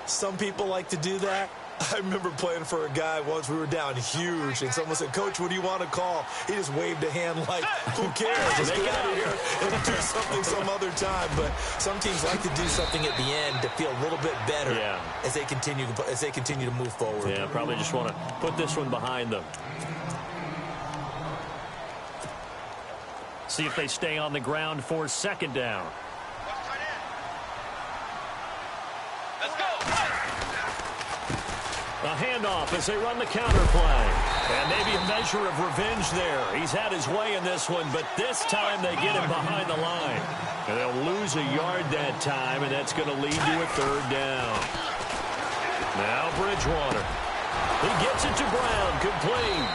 Some people like to do that. I remember playing for a guy once. We were down huge, and someone said, "Coach, what do you want to call?" He just waved a hand like, who cares? Just get out of here and do something some other time. But some teams like to do something at the end to feel a little bit better as they continue to move forward. Yeah, probably just want to put this one behind them. See if they stay on the ground for second down. A handoff as they run the counter play. And maybe a measure of revenge there. He's had his way in this one, but this time they get him behind the line. And they'll lose a yard that time, and that's going to lead to a third down. Now Bridgewater. He gets it to Brown, complete.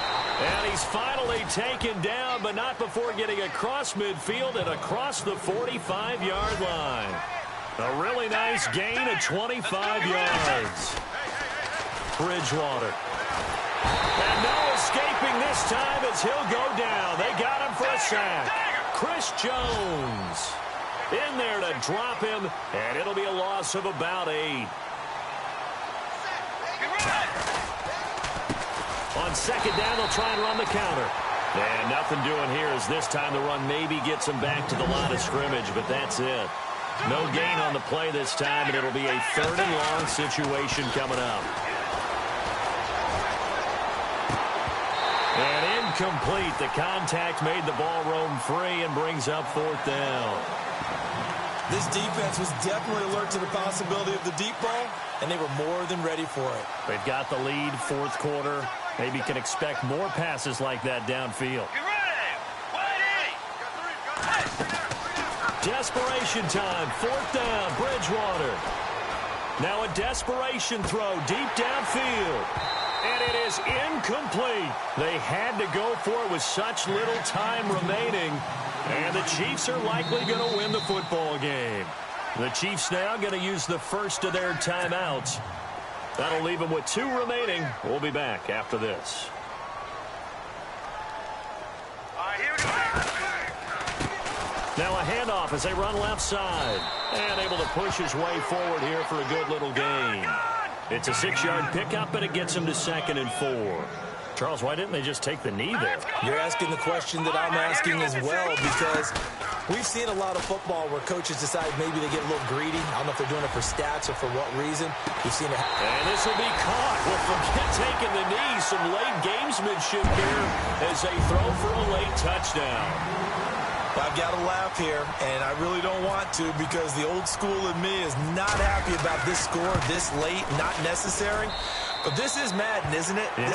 And he's finally taken down, but not before getting across midfield and across the 45-yard line. A really nice gain of 25 yards. Bridgewater. And no escaping this time as he'll go down. They got him for a sack. Chris Jones in there to drop him, and it'll be a loss of about 8. On second down, they'll try and run the counter. And nothing doing here as this time the run maybe gets him back to the line of scrimmage, but that's it. No gain on the play this time, and it'll be a 3rd and long situation coming up. And incomplete. The contact made the ball roam free and brings up 4th down. This defense was definitely alert to the possibility of the deep ball, and they were more than ready for it. They've got the lead, 4th quarter. Maybe can expect more passes like that downfield. Desperation time, 4th down, Bridgewater. Now a desperation throw deep downfield. And it is incomplete. They had to go for it with such little time remaining. And the Chiefs are likely going to win the football game. The Chiefs now going to use the first of their timeouts. That'll leave them with 2 remaining. We'll be back after this. All right, here we go. Now a handoff as they run left side. And able to push his way forward here for a good little gain. It's a 6-yard pickup, and it gets him to 2nd and 4. Charles, why didn't they just take the knee there? You're asking the question that I'm asking as well, because we've seen a lot of football where coaches decide maybe they get a little greedy. I don't know if they're doing it for stats or for what reason. We've seen it. And this will be caught. Well, forget taking the knee. Some late gamesmanship here as they throw for a late touchdown. I've got to laugh here, and I really don't want to, because the old school in me is not happy about this score this late, not necessary. But this is Madden, isn't it? Yeah.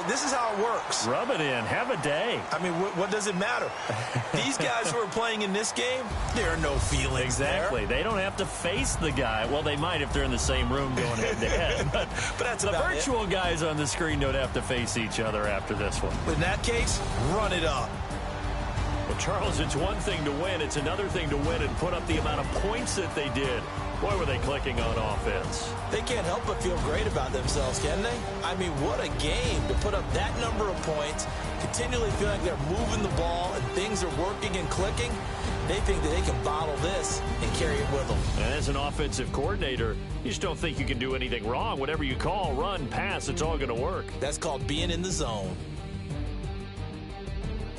This is how it works. Rub it in. Have a day. I mean, what does it matter? These guys who are playing in this game, there are no feelings Exactly. there. They don't have to face the guy. Well, they might if they're in the same room going head-to-head. But that's the about virtual it. guys on the screen don't have to face each other after this one. In that case, run it up. Well, Charles, it's one thing to win. It's another thing to win and put up the amount of points that they did. Boy, were they clicking on offense. They can't help but feel great about themselves, can they? I mean, what a game to put up that number of points, continually feel like they're moving the ball and things are working and clicking. They think that they can bottle this and carry it with them. And as an offensive coordinator, you just don't think you can do anything wrong. Whatever you call, run, pass, it's all going to work. That's called being in the zone.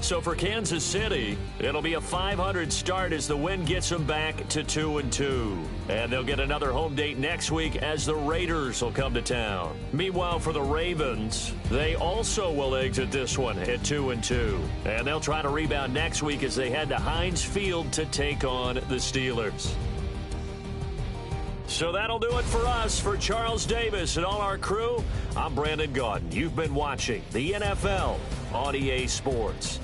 So for Kansas City, it'll be a 500 start as the win gets them back to 2-2. And they'll get another home date next week as the Raiders will come to town. Meanwhile, for the Ravens, they also will exit this one at 2-2. And they'll try to rebound next week as they head to Heinz Field to take on the Steelers. So that'll do it for us. For Charles Davis and all our crew, I'm Brandon Gaudin. You've been watching the NFL on EA Sports.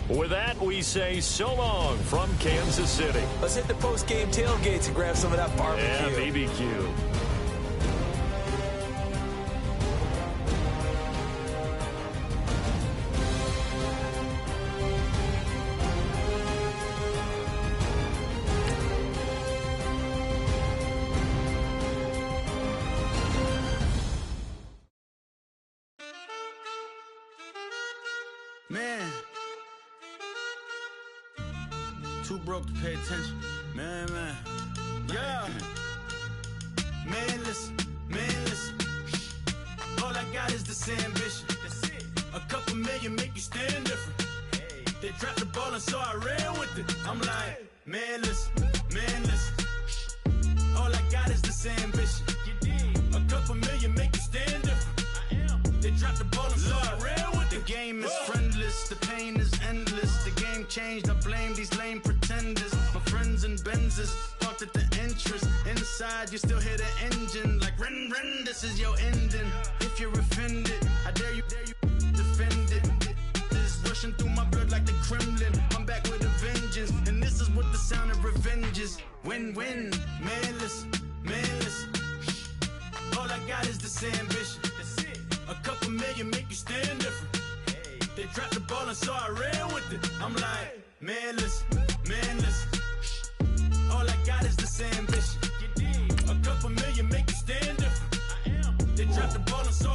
With that, we say so long from Kansas City. Let's hit the post-game tailgates and grab some of that barbecue. Yeah, BBQ. Man, too broke to pay attention. Man. Yeah. Man, listen. All I got is this ambition. That's it. A couple million make you stand different. Hey. They dropped the ball and so I ran with it. I'm like, man, listen. All I got is this ambition. A couple million make you stand different. I am. They dropped the ball and so I ran with it. The game is friendless, the pain is endless. The game changed, I blame these lame pretenders. My friends in Benzes, parked at the entrance. Inside, you still hear the engine. Like, ren, this is your ending. If you're offended, I dare you defend it. This is rushing through my blood like the Kremlin. I'm back with a vengeance, and this is what the sound of revenge is. Win-win, man, listen. All I got is this ambition. A couple million make you stand different. Hey. They dropped the ball and so I ran with it. I'm like, man, listen. All I got is this ambition. A couple million make you stand different. I am. They dropped the ball and so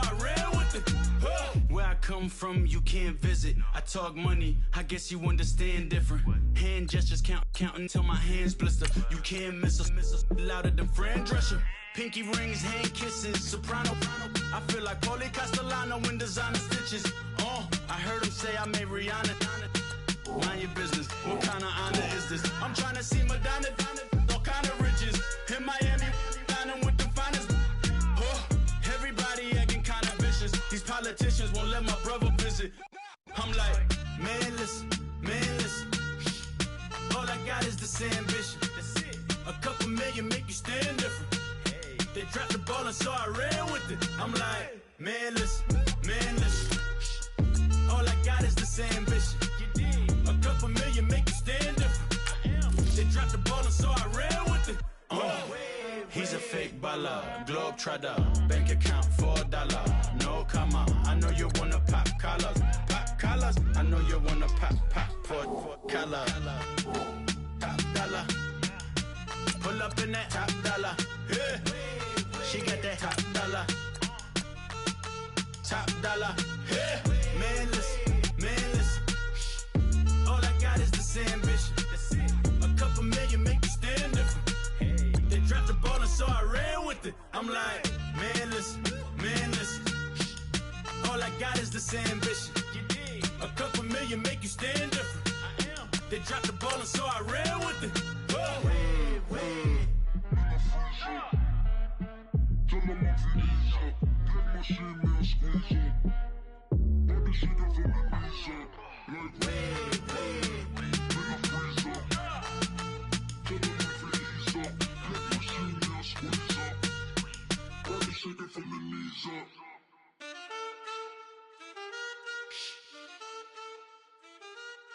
I'm from, you can't visit. I talk money, I guess you understand different. Hand gestures counting till my hands blister. You can't miss us, louder than Fran Drescher. Pinky rings, hand kisses, soprano. I feel like Paulie Castellano in designer stitches. Oh, I heard him say I made Rihanna. Mind your business, what kind of honor is this? I'm trying to see Madonna, all kind of riches. In Miami, dining with the finest. Oh, everybody acting kind of vicious. These politicians won't let my brother visit. I'm like, man, listen. All I got is this ambition. A couple million make you stand different. They dropped the ball and so I ran with it. I'm like, man, listen. All I got is this ambition. A couple million make you stand different. They dropped the ball and so I ran with it. He's a fake baller, globe trotter, bank account $4. No comma, I know you wanna pop collars. I know you wanna pop for color. Top dollar, pull up in that top dollar. Yeah. She got that top dollar. Yeah. Man, listen. All I got is this ambition. A couple million make you stand different. They dropped the ball and so I ran with it. I'm like, man, listen. All I got is this ambition. A couple million make you stand different. They dropped the ball and so I ran with it.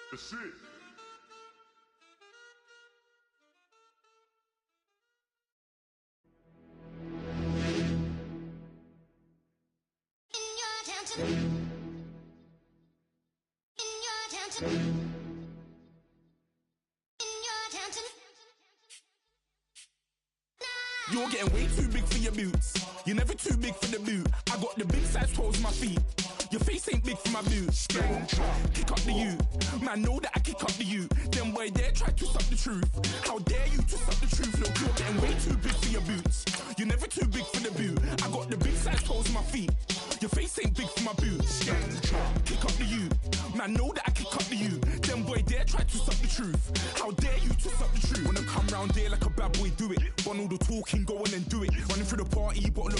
That's it. You're getting way too big for your boots. You're never too big for the boot. I got the big size toes on my feet. Your face ain't big for my boots. Kick up the you. Man, know that I kick up the you. Them boy there try to suck the truth. How dare you to suck the truth? Look, you're getting way too big for your boots. You're never too big for the boot. I got the big size toes on my feet. Your face ain't big for my boots. Kick up the you. Man, know that I kick up the you. Them boy there try to suck the truth. How dare you to suck the truth? Wanna come round there like a bad boy, do it. Want all the talking, go on and do it. Running through the party, bottle up.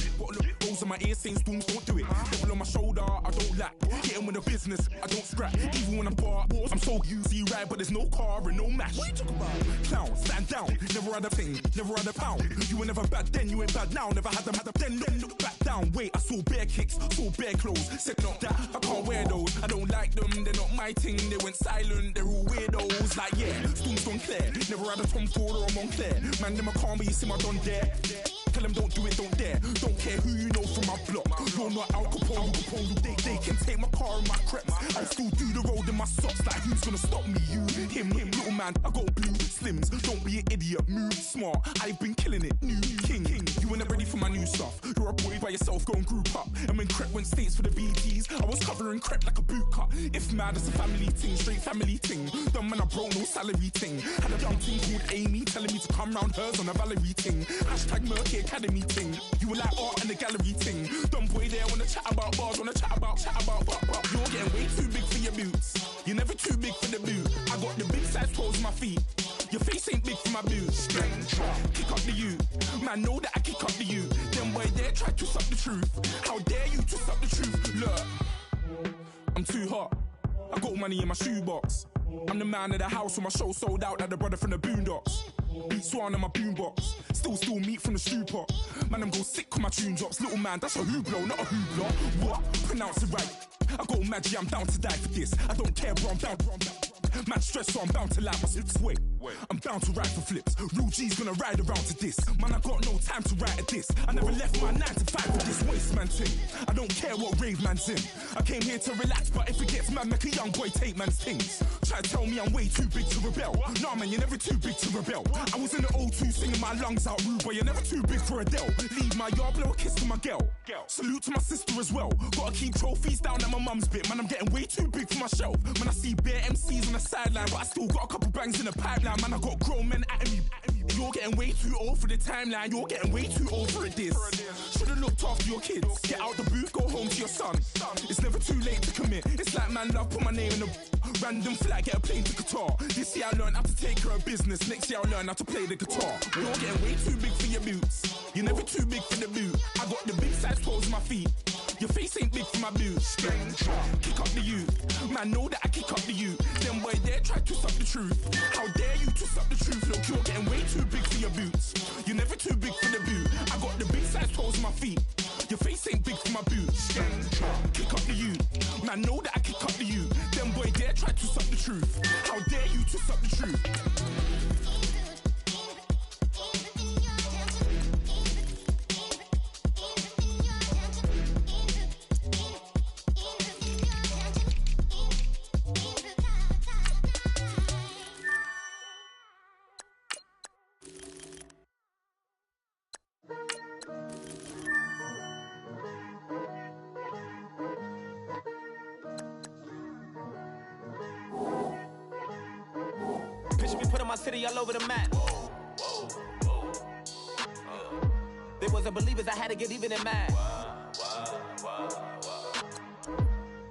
Rolls on my ear saying storms, don't do it. Devil on my shoulder, I don't lack. Getting with the business, I don't scrap. Even when I'm bar, I'm so easy right, but there's no car and no match. What you talking about? Clown, stand down. Never had a thing, never had a pound. You were never bad then, you ain't bad now. Never had them, then look back down. Wait, I saw bare kicks, saw bare clothes. Said not that, I can't wear those. I don't like them, they're not my thing. They went silent, they're all weirdos. Like yeah, storms don't clear. Never had a Tom Ford or a Montclair. Man, them a calm, but you see my don there. Tell them don't do it, don't dare. Don't care who you know from my block. You're not Al Capone. They can take my car and my creps. I'll still do the road in my socks. Like who's gonna stop me? You, him, little man. I got blue slims. Don't be an idiot. Move smart. I've been killing it. New king. You were not ready for my new stuff. You're a boy by yourself. Go and group up. And when Crep went states for the BTs, I was covering Crep like a boot cut. If mad, it's a family thing. Straight family thing. Dumb man, I broke no salary thing. Had a young thing called Amy telling me to come round hers on a Valerie thing. Hashtag Murky Academy thing. You were like art and the gallery thing. Dumb boy there wanna chat about bars, wanna chat about. You're getting way too big for your boots. You're never too big for the boot. I got the big size toes on my feet. Your face ain't big for my boots. Kick up the you. Man, know that I kick up the you. Them boy there try to suck the truth. How dare you to suck the truth? Look, I'm too hot. I got money in my shoebox. I'm the man of the house when my show sold out like the brother from the Boondocks. Beat Swan in my boombox. Still meat from the stew pot. Man, I'm go sick when my tune drops. Little man, that's a hooplo, not a hoopla. What? Pronounce it right. I got magic, I'm down to die for this. I don't care, bro, I'm down. Man, stress, so I'm bound to lie. My sway. I'm bound to ride for flips. Real G's gonna ride around to this. Man, I got no time to write at this. I never left my 9 to 5 for this waste man thing. I don't care what rave man's in. I came here to relax, but if it gets mad, make a young boy take man's things. Try to tell me I'm way too big to rebel. Nah, man, you're never too big to rebel. I was in the O2 singing my lungs out, rude, but you're never too big for Adele. Leave my yard, blow a kiss to my girl. Salute to my sister as well. Gotta keep trophies down at my mum's bit. Man, I'm getting way too big for my shelf. Man, I see bare MCs on the sideline, but I still got a couple bangs in the pipeline. Man, I got grown men at me. You're getting way too old for the timeline. You're getting way too old for this. Should've looked after your kids. Get out the booth, go home to your son. It's never too late to commit. It's like man love, put my name in a random flat, get a plane to Qatar. This year I learned how to take care of business. Next year I'll learn how to play the guitar. You're getting way too big for your boots. You're never too big for the boot. I got the big size toes on my feet. Your face ain't big for my boots. Kick up the youth. Man, know that I kick up the youth. Them boy there try to twist up the truth. How dare you twist up the truth? Look, you're getting way too big for your boots. You're never too big for the boot. I got the big size toes on my feet. Your face ain't big for my boots. Kick up the youth. Man, know that I kick up the youth. Them boy there try to twist up the truth. How dare you twist up the truth? Picture me putting my city all over the map. They wasn't believers, I had to get even and mad.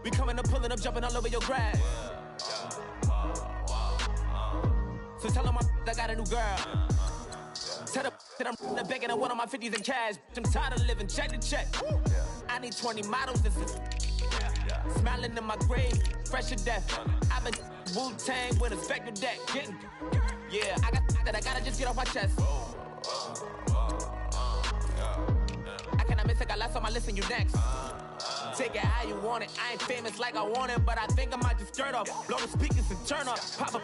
We coming up, pulling up, jumping all over your grass. So tell them I got a new girl. Tell them that I'm begging on one of my 50s in cash. I'm tired of living check to check. I need 20 models, this is smiling in my grave, fresh to death. I've been Wu-Tang with a spectral deck. Getting, yeah, I got that, I gotta just get off my chest. I cannot miss it, got last on my list and you next. Take it how you want it, I ain't famous like I want it, but I think I might just skirt off. Blow the speakers and turn up, pop up.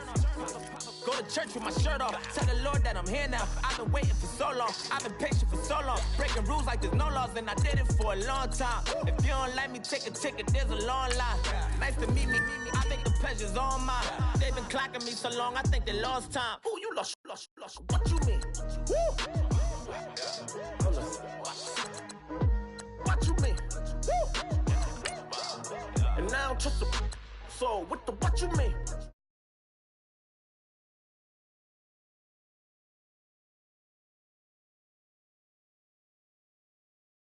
Go to church with my shirt off. Tell the Lord that I'm here now. I've been waiting for so long. I've been patient for so long. Breaking rules like there's no laws, and I did it for a long time. If you don't like me, take a ticket. There's a long line. Nice to meet me. I think the pleasure's all mine. They've been clocking me so long. I think they lost time. Ooh, you lost. What you mean? Woo. What you mean? Woo. And now I don't trust the. So what you mean?